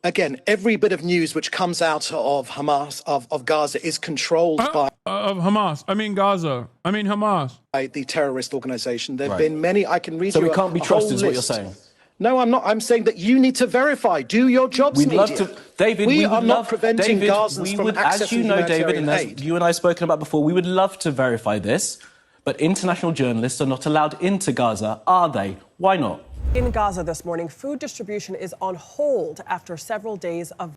Again, every bit of news which comes out of Hamas, of Gaza, is controlled by of Hamas. I mean Gaza. I mean Hamas. The terrorist organization. There have been many. I can read So you we can't be a whole trusted, is what you're list. saying? No, I'm not. I'm saying that you need to verify. Do your jobs, We'd media. love to, David. We would are not love, preventing David, Gazans we from would, accessing as you know, David, humanitarian and as aid. you and I have spoken about before, we would love to verify this, but international journalists are not allowed into Gaza, are they? Why not? In Gaza this morning, food distribution is on hold after several days of.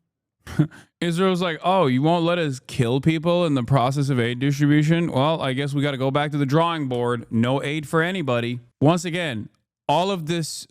Israel's like, oh, you won't let us kill people in the process of aid distribution? Well, I guess we got to go back to the drawing board. No aid for anybody. Once again, all of this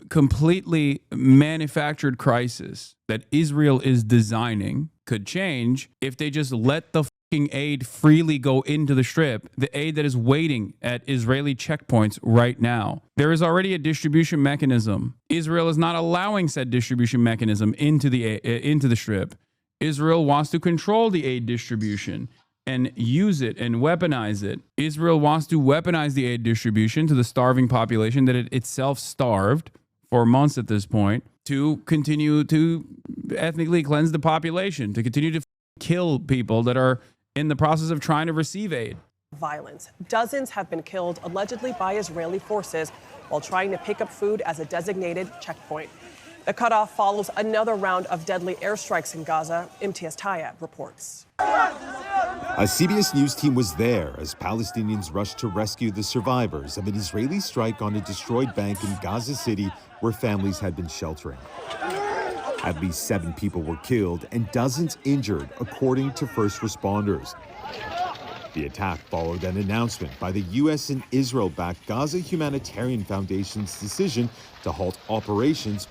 completely manufactured crisis that Israel is designing could change if they just let the fucking aid freely go into the Strip, the aid that is waiting at Israeli checkpoints right now. There is already a distribution mechanism. Israel is not allowing said distribution mechanism into the Strip. Israel wants to control the aid distribution and use it and weaponize it. Israel wants to weaponize the aid distribution to the starving population that it itself starved for months at this point, to continue to ethnically cleanse the population, to continue to kill people that are in the process of trying to receive aid. Violence. Dozens have been killed, allegedly by Israeli forces, while trying to pick up food as a designated checkpoint. The cutoff follows another round of deadly airstrikes in Gaza. MTS Tayeb reports. A CBS News team was there as Palestinians rushed to rescue the survivors of an Israeli strike on a destroyed bank in Gaza City where families had been sheltering. At least 7 people were killed and dozens injured, according to first responders. The attack followed an announcement by the U.S. and Israel-backed Gaza Humanitarian Foundation's decision to halt operations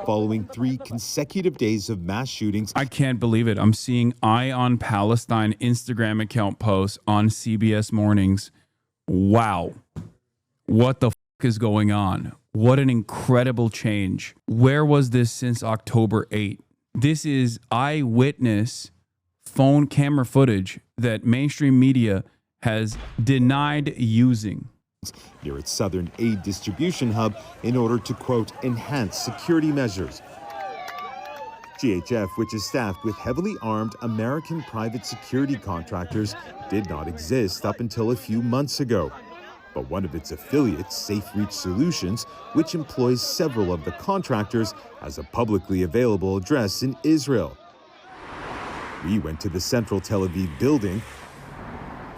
following 3 consecutive days of mass shootings. I can't believe it. I'm seeing Eye on Palestine Instagram account posts on CBS Mornings. Wow. What the is going on? What an incredible change. Where was this since October 8th? This is eyewitness phone camera footage that mainstream media has denied using Near its southern aid distribution hub in order to, quote, enhance security measures. GHF, which is staffed with heavily armed American private security contractors, did not exist up until a few months ago. But one of its affiliates, Safe Reach Solutions, which employs several of the contractors, has a publicly available address in Israel. We went to the central Tel Aviv building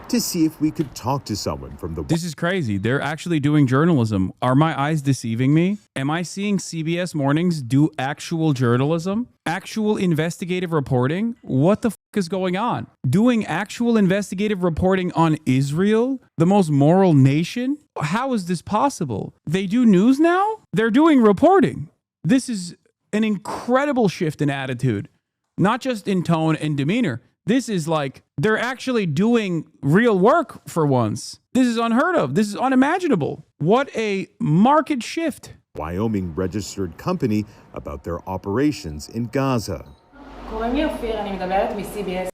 to see if we could talk to someone from the... This is crazy. They're actually doing journalism. Are my eyes deceiving me? Am I seeing CBS Mornings do actual journalism? Actual investigative reporting? What the is going on? Doing actual investigative reporting on Israel, the most moral nation? How is this possible? They do news now? They're doing reporting. This is an incredible shift in attitude, not just in tone and demeanor. This is like they're actually doing real work for once. This is unheard of. This is unimaginable. What a market shift. Wyoming registered company about their operations in Gaza.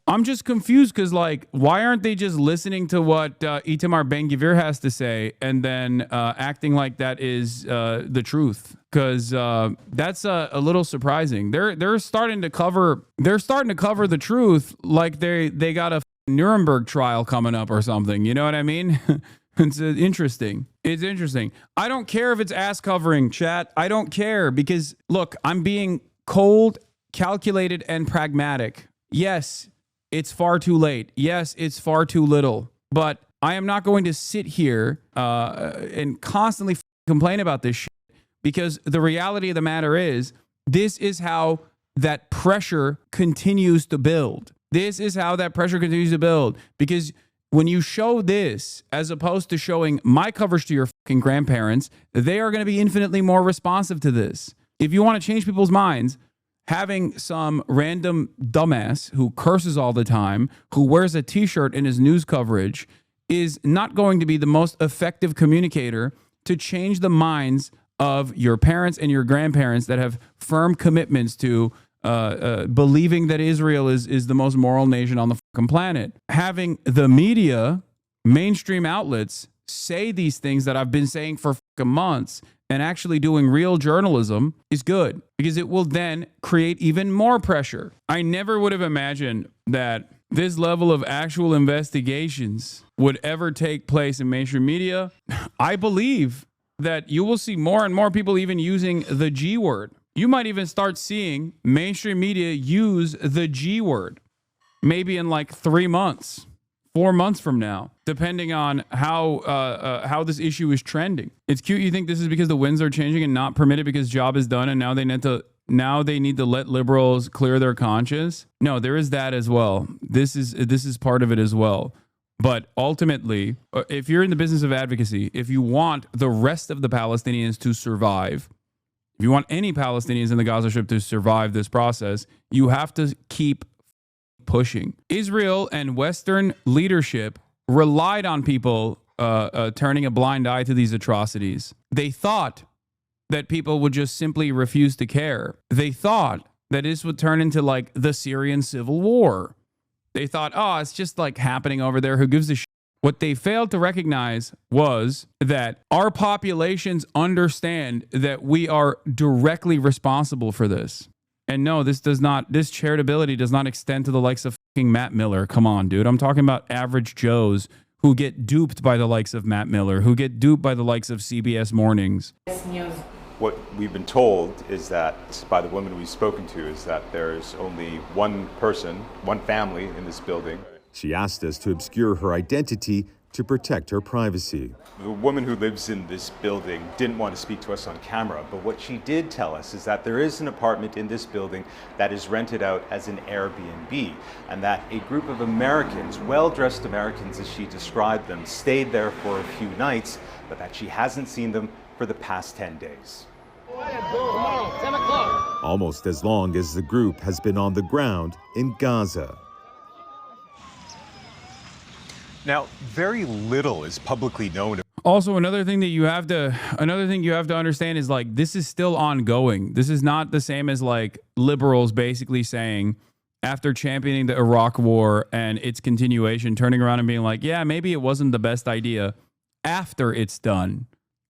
I'm just confused because, like, why aren't they just listening to what Itamar Ben-Gvir has to say and then acting like that is the truth? Because that's a little surprising. They're starting to cover the truth like they got a Nuremberg trial coming up or something. You know what I mean? It's interesting. It's interesting. I don't care if it's ass covering, chat. I don't care because, look, I'm being cold, calculated, and pragmatic. Yes, it's far too late. Yes, it's far too little. But I am not going to sit here and constantly complain about this shit because the reality of the matter is this is how that pressure continues to build. This is how that pressure continues to build because when you show this, as opposed to showing my coverage to your fucking grandparents, they are going to be infinitely more responsive to this. If you want to change people's minds, having some random dumbass who curses all the time, who wears a t-shirt in his news coverage, is not going to be the most effective communicator to change the minds of your parents and your grandparents that have firm commitments to believing that Israel is the most moral nation on the fucking planet. Having the media, mainstream outlets, say these things that I've been saying for months and actually doing real journalism is good, because it will then create even more pressure. I never would have imagined that this level of actual investigations would ever take place in mainstream media. I believe that you will see more and more people even using the G word. You might even start seeing mainstream media use the G word maybe in like 3 months, 4 months from now, depending on how this issue is trending. It's cute. You think this is because the winds are changing and not permitted because job is done and now they need to let liberals clear their conscience. No, there is that as well. This is part of it as well. But ultimately, if you're in the business of advocacy, if you want the rest of the Palestinians to survive, if you want any Palestinians in the Gaza Strip to survive this process, you have to keep pushing. Israel and Western leadership relied on people turning a blind eye to these atrocities. They thought that people would just simply refuse to care. They thought that this would turn into like the Syrian civil war. They thought, oh, it's just like happening over there. Who gives a shit? What they failed to recognize was that our populations understand that we are directly responsible for this. And no, this charitability does not extend to the likes of fucking Matt Miller. Come on, dude. I'm talking about average Joes who get duped by the likes of Matt Miller, who get duped by the likes of CBS Mornings. What we've been told is that, by the woman we've spoken to, is that there's only one person, one family in this building. She asked us to obscure her identity to protect her privacy. The woman who lives in this building didn't want to speak to us on camera, but what she did tell us is that there is an apartment in this building that is rented out as an Airbnb, and that a group of Americans, well-dressed Americans as she described them, stayed there for a few nights, but that she hasn't seen them for the past 10 days. Almost as long as the group has been on the ground in Gaza. Now, very little is publicly known. Also, another thing you have to understand is like this is still ongoing. This is not the same as like liberals basically saying after championing the Iraq war and its continuation, turning around and being like, yeah, maybe it wasn't the best idea after it's done.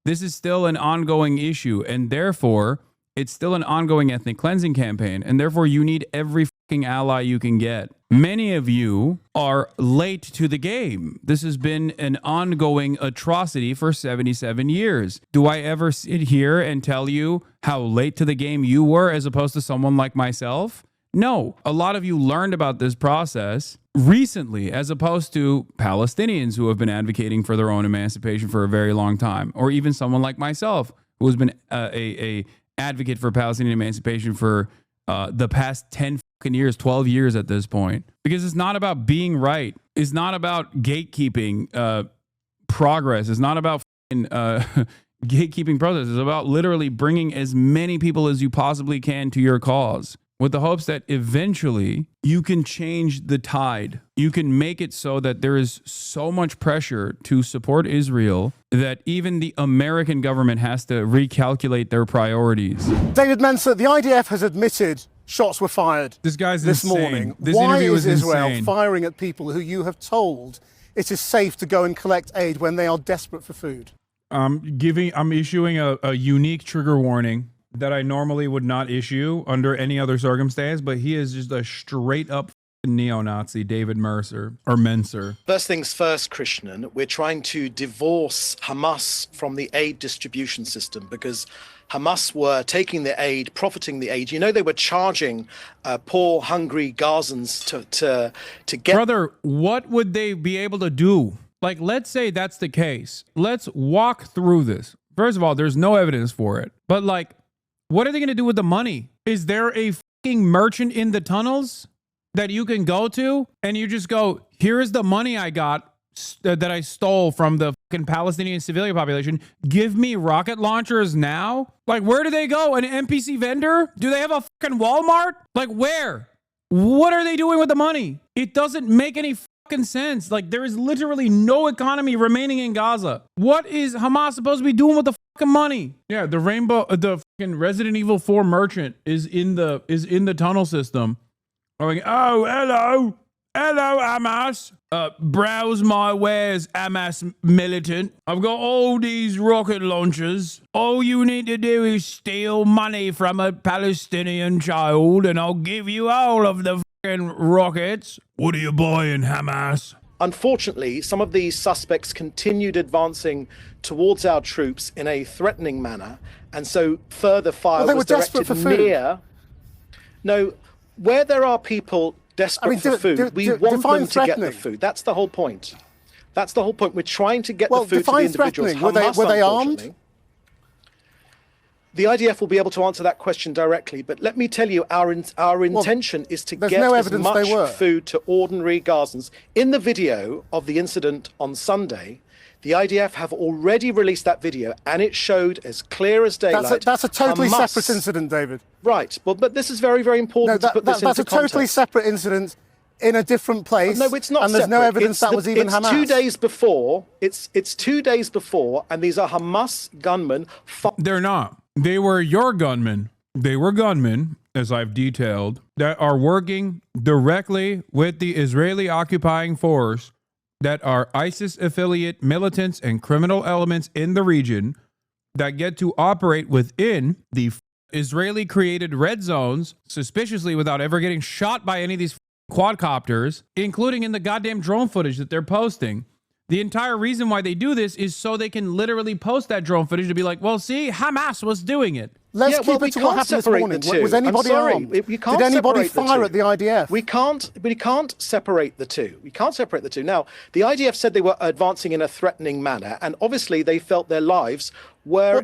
This is still an ongoing issue, and therefore it's still an ongoing ethnic cleansing campaign, and therefore you need every fucking ally you can get. Many of you are late to the game. This has been an ongoing atrocity for 77 years. Do I ever sit here and tell you how late to the game you were as opposed to someone like myself? No. A lot of you learned about this process recently as opposed to Palestinians who have been advocating for their own emancipation for a very long time, or even someone like myself who has been a advocate for Palestinian emancipation for the past 10 fucking years, 12 years at this point. Because it's not about being right. It's not about gatekeeping progress. It's not about gatekeeping process. It's about literally bringing as many people as you possibly can to your cause, with the hopes that eventually you can change the tide. You can make it so that there is so much pressure to support Israel that even the American government has to recalculate their priorities. David Mensa, the IDF has admitted shots were fired this morning. Why is Israel firing at people who you have told it is safe to go and collect aid when they are desperate for food? I'm issuing a unique trigger warning that I normally would not issue under any other circumstance, but he is just a straight up neo-Nazi, David Mercer or Menser. First things first, Krishnan, we're trying to divorce Hamas from the aid distribution system because Hamas were taking the aid, profiting the aid. You know, they were charging poor, hungry Gazans to get... Brother, what would they be able to do? Like, let's say that's the case. Let's walk through this. First of all, there's no evidence for it. But like, what are they going to do with the money? Is there a fucking merchant in the tunnels that you can go to and you just go, here is the money I got that I stole from the fucking Palestinian civilian population. Give me rocket launchers now? Like, where do they go? An NPC vendor? Do they have a fucking Walmart? Like, where? What are they doing with the money? It doesn't make any fucking sense. Like, there is literally no economy remaining in Gaza. What is Hamas supposed to be doing with the fucking money? Yeah, the fucking Resident Evil 4 merchant is in the tunnel system. Going, oh, hello. Hello, Hamas. Browse my wares, Hamas militant. I've got all these rocket launchers. All you need to do is steal money from a Palestinian child, and I'll give you all of the fucking rockets. What are you buying, Hamas? Unfortunately, some of these suspects continued advancing towards our troops in a threatening manner, and so further fire was directed near. No, where there are people desperate for food, we want them to get the food. That's the whole point. That's the whole point. We're trying to get the food to the individuals. Hamas, were they armed? The IDF will be able to answer that question directly, but let me tell you, our intention is to get as much food to ordinary Gazans. In the video of the incident on Sunday, the IDF have already released that video, and it showed as clear as daylight. That's a totally separate incident, David. Right, but this is very, very important to put this into context. That's a totally separate incident in a different place. No, it's not. And there's no evidence that was even Hamas. 2 days before. It's 2 days before, and these are Hamas gunmen. They're not. They were your gunmen. They were gunmen, as I've detailed, that are working directly with the Israeli occupying force, that are ISIS affiliate militants and criminal elements in the region that get to operate within the Israeli created red zones, suspiciously without ever getting shot by any of these quadcopters, including in the goddamn drone footage that they're posting. The entire reason why they do this is so they can literally post that drone footage to be like, well, see, Hamas was doing it. Let's keep it to what happened this morning. Was anybody armed? Did anybody fire at the IDF? We can't separate the two. We can't separate the two. Now, the IDF said they were advancing in a threatening manner, and obviously they felt their lives were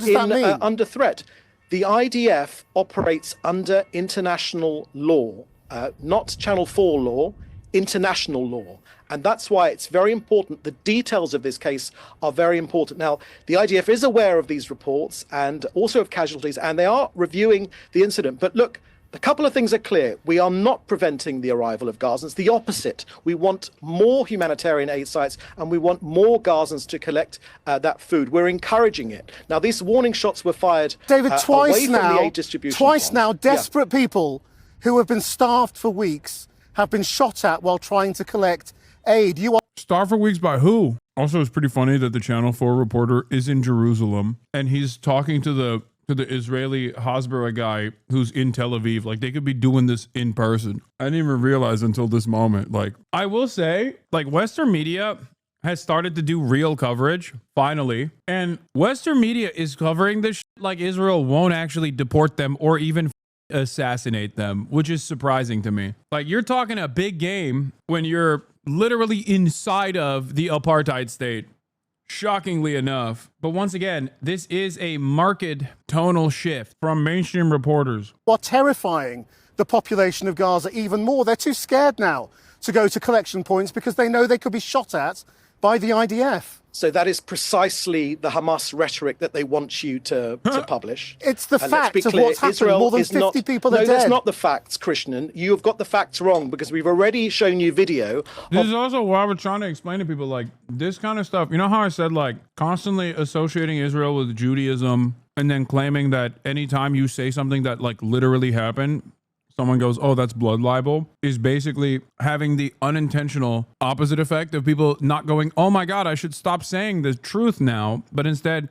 under threat. The IDF operates under international law, not Channel 4 law, international law. And that's why it's very important. The details of this case are very important. Now, the IDF is aware of these reports and also of casualties, and they are reviewing the incident. But look, a couple of things are clear. We are not preventing the arrival of Gazans. The opposite. We want more humanitarian aid sites, and we want more Gazans to collect that food. We're encouraging it. Now, these warning shots were fired David, away from the aid distribution. Twice now, desperate people who have been starved for weeks have been shot at while trying to collect aid. Starved for weeks by who? Also, it's pretty funny that the Channel 4 reporter is in Jerusalem and he's talking to the Israeli Hasbara guy who's in Tel Aviv. Like, they could be doing this in person. I didn't even realize until this moment. Like, I will say, like, Western media has started to do real coverage, finally. And Western media is covering this like Israel won't actually deport them or even assassinate them, which is surprising to me. Like, you're talking a big game when you're literally inside of the apartheid state, shockingly enough. But once again, this is a marked tonal shift from mainstream reporters. While terrifying the population of Gaza even more, they're too scared now to go to collection points because they know they could be shot at by the IDF. So that is precisely the Hamas rhetoric that they want you to publish. It's the fact of what's happened. More than 50 people are dead. No, that's not the facts, Krishnan. You have got the facts wrong because we've already shown you video. This is also why we're trying to explain to people, like, this kind of stuff. You know how I said, like, constantly associating Israel with Judaism and then claiming that anytime you say something that, like, literally happened, someone goes, oh, that's blood libel, is basically having the unintentional opposite effect of people not going, oh my God, I should stop saying the truth now. But instead,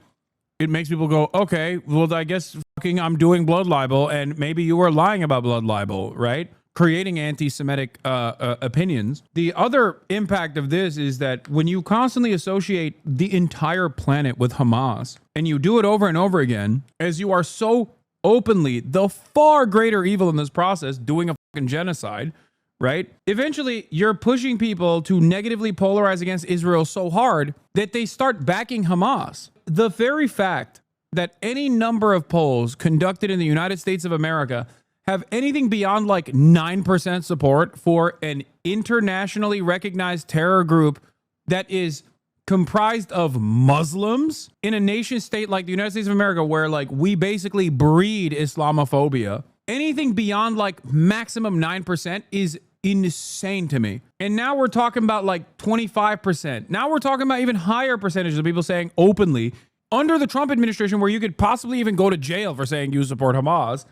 it makes people go, okay, well, I guess fucking I'm doing blood libel and maybe you were lying about blood libel, right? Creating anti-Semitic opinions. The other impact of this is that when you constantly associate the entire planet with Hamas and you do it over and over again, as you are so openly the far greater evil in this process, doing a fucking genocide, right? Eventually, you're pushing people to negatively polarize against Israel so hard that they start backing Hamas. The very fact that any number of polls conducted in the United States of America have anything beyond like 9% support for an internationally recognized terror group that is comprised of Muslims in a nation state like the United States of America, where like we basically breed Islamophobia. Anything beyond like maximum 9% is insane to me. And now we're talking about like 25%. Now we're talking about even higher percentages of people saying openly under the Trump administration, where you could possibly even go to jail for saying you support Hamas.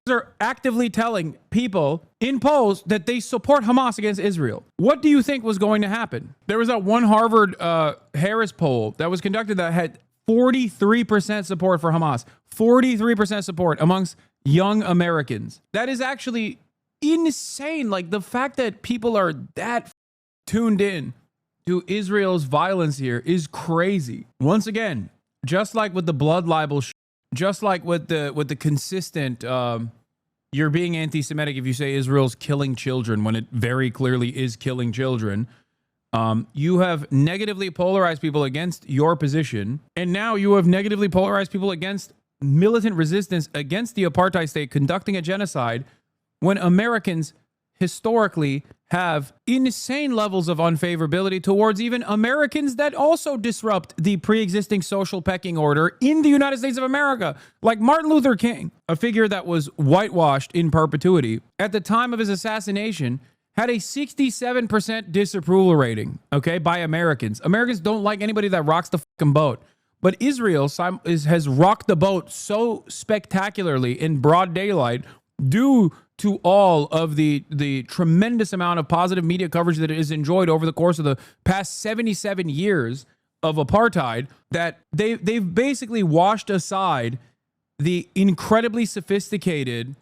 are actively telling people in polls that they support Hamas against Israel. What do you think was going to happen? There was that one Harvard Harris poll that was conducted that had 43% support for Hamas. 43% support amongst young Americans. That is actually insane. Like, the fact that people are that tuned in to Israel's violence here is crazy. Once again, just like with the blood libel, just like with the consistent, you're being anti-Semitic if you say Israel's killing children when it very clearly is killing children. You have negatively polarized people against your position, and now you have negatively polarized people against militant resistance against the apartheid state conducting a genocide, when Americans historically have insane levels of unfavorability towards even Americans that also disrupt the pre-existing social pecking order in the United States of America. Like Martin Luther King, a figure that was whitewashed in perpetuity, at the time of his assassination, had a 67% disapproval rating, okay, by Americans. Americans don't like anybody that rocks the fucking boat. But Israel has rocked the boat so spectacularly in broad daylight due to all of the tremendous amount of positive media coverage that it has enjoyed over the course of the past 77 years of apartheid, that they've basically washed aside the incredibly sophisticated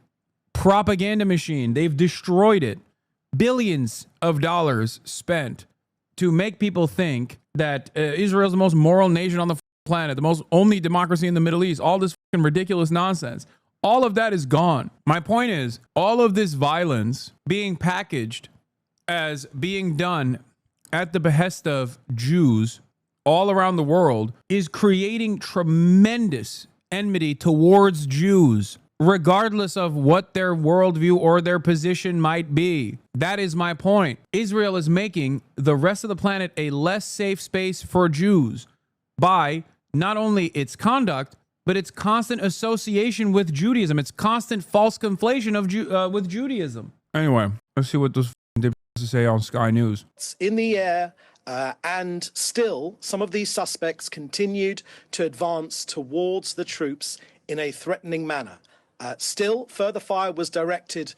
propaganda machine. They've destroyed it. Billions of dollars spent to make people think that Israel is the most moral nation on the planet, the most only democracy in the Middle East, all this fucking ridiculous nonsense. All of that is gone. My point is, all of this violence being packaged as being done at the behest of Jews all around the world is creating tremendous enmity towards Jews, regardless of what their worldview or their position might be. That is my point. Israel is making the rest of the planet a less safe space for Jews by not only its conduct, but its constant association with Judaism, its constant false conflation of with Judaism. Anyway, let's see what those did to say on Sky News. It's in the air, and still some of these suspects continued to advance towards the troops in a threatening manner. Still, further fire was directed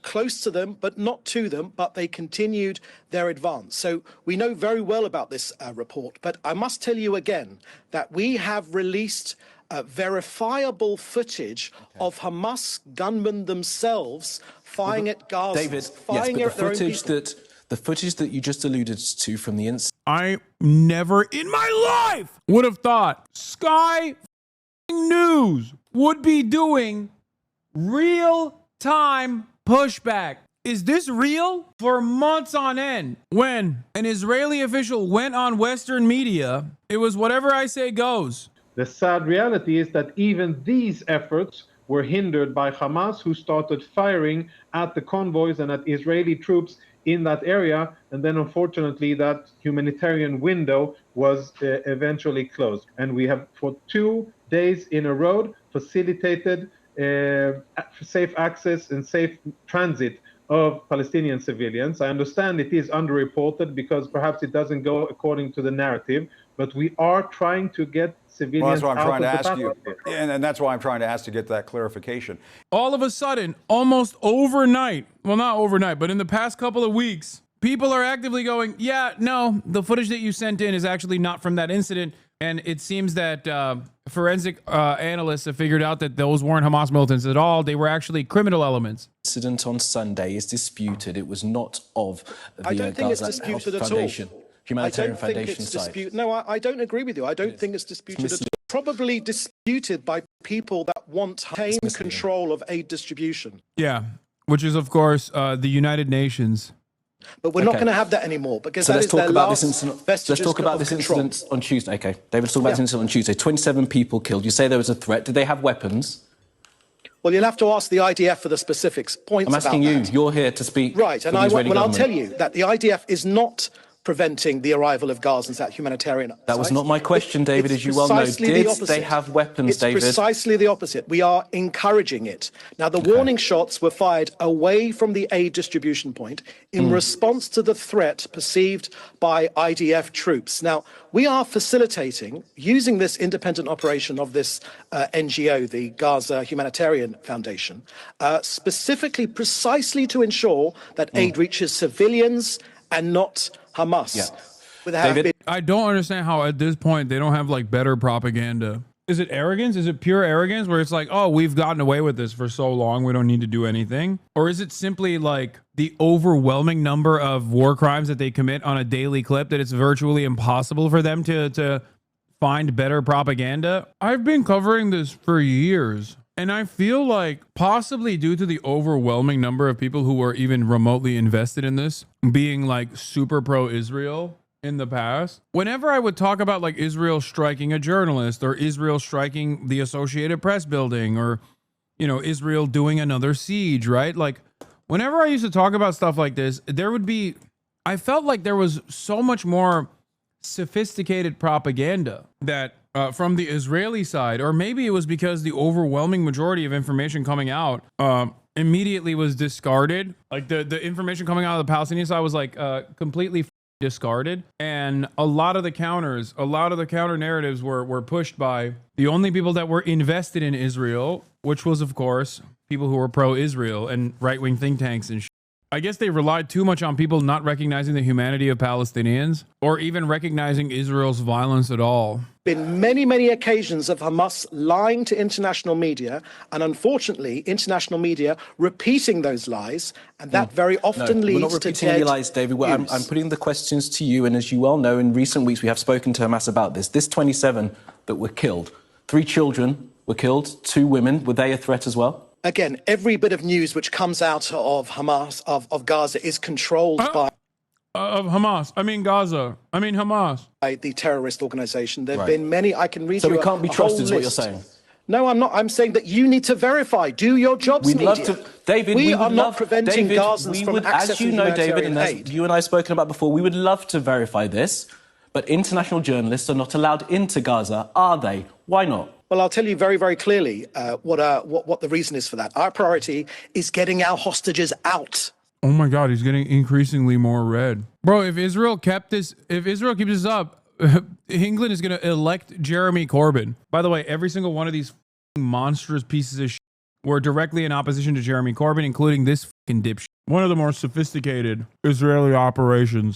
close to them, but not to them, but they continued their advance. So we know very well about this report, but I must tell you again that we have released verifiable footage of Hamas gunmen themselves firing at Gaza. David, the footage that you just alluded to from the incident. I never in my life would have thought Sky News would be doing real-time pushback. Is this real? For months on end, when an Israeli official went on Western media, it was whatever I say goes. The sad reality is that even these efforts were hindered by Hamas, who started firing at the convoys and at Israeli troops in that area. And then, unfortunately, that humanitarian window was eventually closed. And we have, for 2 days in a row, facilitated safe access and safe transit of Palestinian civilians. I understand it is underreported because perhaps it doesn't go according to the narrative, but we are trying to get civilians well, that's what I'm out trying to of the ask you. And that's why I'm trying to ask to get that clarification. All of a sudden, almost overnight, well, not overnight, but in the past couple of weeks, people are actively going, yeah, no, the footage that you sent in is actually not from that incident. And it seems that forensic analysts have figured out that those weren't Hamas militants at all. They were actually criminal elements. Incident on Sunday is disputed. It was not of the I don't think Gaza it's disputed Health at Foundation, all. Humanitarian I don't think Foundation it's site. No, I don't agree with you. I don't think it's disputed at all. Probably disputed by people that want to maintain control of aid distribution. Yeah, which is, of course, the United Nations. But we're not going to have that anymore because so that let's is talk their about last this incident. vestiges Let's talk about of this control. incident on Tuesday. Okay, David, let's talk about this incident on Tuesday. 27 people killed. You say there was a threat. Did they have weapons? Well, you'll have to ask the IDF for the specifics. Points I'm asking about you. that. You're here to speak. Right, and I'll tell you that the IDF is not preventing the arrival of Gazans at humanitarian sites. That was not my question, David, as you well know. Did they have weapons, David? It's precisely the opposite. We are encouraging it. Now, the warning shots were fired away from the aid distribution point in response to the threat perceived by IDF troops. Now, we are facilitating, using this independent operation of this NGO, the Gaza Humanitarian Foundation, specifically precisely to ensure that aid reaches civilians and not Hamas. David? I don't understand how at this point they don't have like better propaganda. Is it arrogance? Is it pure arrogance where it's like, oh, we've gotten away with this for so long, we don't need to do anything? Or is it simply like the overwhelming number of war crimes that they commit on a daily clip that it's virtually impossible for them to find better propaganda? I've been covering this for years, and I feel like possibly due to the overwhelming number of people who are even remotely invested in this being like super pro-Israel in the past, whenever I would talk about like Israel striking a journalist or Israel striking the Associated Press building or, you know, Israel doing another siege, right? Like whenever I used to talk about stuff like this, I felt like there was so much more sophisticated propaganda that from the Israeli side, or maybe it was because the overwhelming majority of information coming out immediately was discarded. Like the information coming out of the Palestinian side was like completely discarded, and a lot of the counter narratives were pushed by the only people that were invested in Israel, which was of course people who were pro-Israel and right-wing think tanks and I guess they relied too much on people not recognizing the humanity of Palestinians or even recognizing Israel's violence at all. Been many, many occasions of Hamas lying to international media, and unfortunately, international media repeating those lies, and that very often leads to dead. We're not repeating any lies, David. I'm putting the questions to you, and as you well know, in recent weeks we have spoken to Hamas about this. This 27 that were killed, 3 children were killed, 2 women. Were they a threat as well? Again, every bit of news which comes out of Hamas, of Gaza, is controlled by... Of Hamas. I mean Gaza. I mean Hamas. The terrorist organization. There have been many. I can read you a So we can't be trusted is what you're list. saying? No, I'm not. I'm saying that you need to verify. Do your jobs, We'd media. love to, David. We would are not love, preventing David, Gazans from accessing as you know, David, and as aid. you and I have spoken about before, we would love to verify this, but international journalists are not allowed into Gaza, are they? Why not? Well, I'll tell you very, very clearly what the reason is for that. Our priority is getting our hostages out. Oh my God, he's getting increasingly more red. Bro, if Israel keeps this up, England is going to elect Jeremy Corbyn. By the way, every single one of these monstrous pieces of shit were directly in opposition to Jeremy Corbyn, including this fucking dipshit. One of the more sophisticated Israeli operations